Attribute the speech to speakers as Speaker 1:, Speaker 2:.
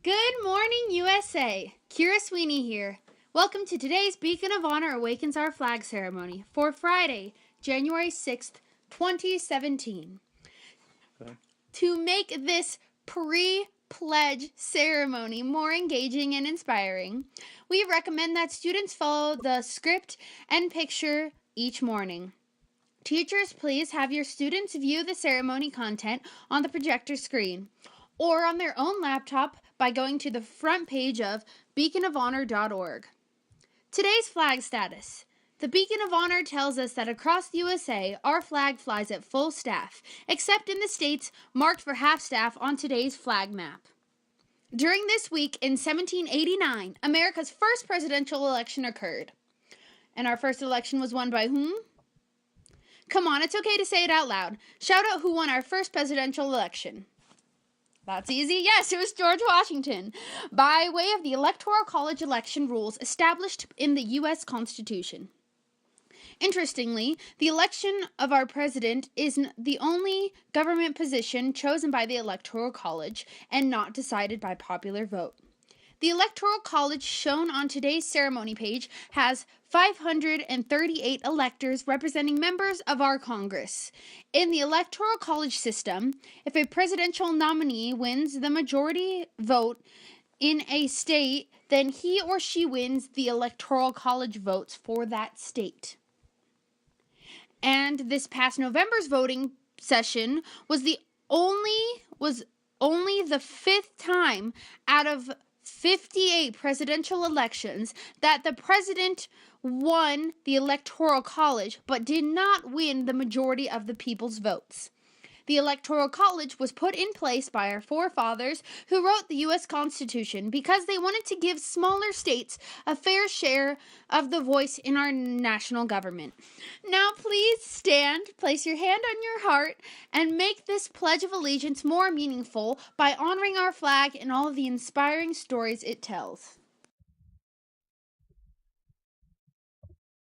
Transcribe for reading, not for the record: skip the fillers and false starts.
Speaker 1: Good morning, USA! Kira Sweeney here. Welcome to today's Beacon of Honor Awakens Our Flag ceremony for Friday, January 6th, 2017.
Speaker 2: Okay.
Speaker 1: To make this pre-pledge ceremony more engaging and inspiring, we recommend that students follow the script and picture each morning. Teachers, please have your students view the ceremony content on the projector screen or on their own laptop by going to the front page of beaconofhonor.org. Today's flag status. The Beacon of Honor tells us that across the USA, our flag flies at full staff, except in the states marked for half staff on today's flag map. During this week in 1789, America's first presidential election occurred. And our first election was won by whom? Come on, it's okay to say it out loud. Shout out who won our first presidential election. That's easy. Yes, it was George Washington, by way of the Electoral College election rules established in the U.S. Constitution. Interestingly, the election of our president is the only government position chosen by the Electoral College and not decided by popular vote. The Electoral College shown on today's ceremony page has 538 electors representing members of our Congress. In the Electoral College system, if a presidential nominee wins the majority vote in a state, then he or she wins the Electoral College votes for that state. And this past November's voting session was only the fifth time out of 58 presidential elections that the president won the Electoral College but did not win the majority of the people's votes. The Electoral College was put in place by our forefathers who wrote the U.S. Constitution because they wanted to give smaller states a fair share of the voice in our national government. Now please stand, place your hand on your heart, and make this Pledge of Allegiance more meaningful by honoring our flag and all of the inspiring stories it tells.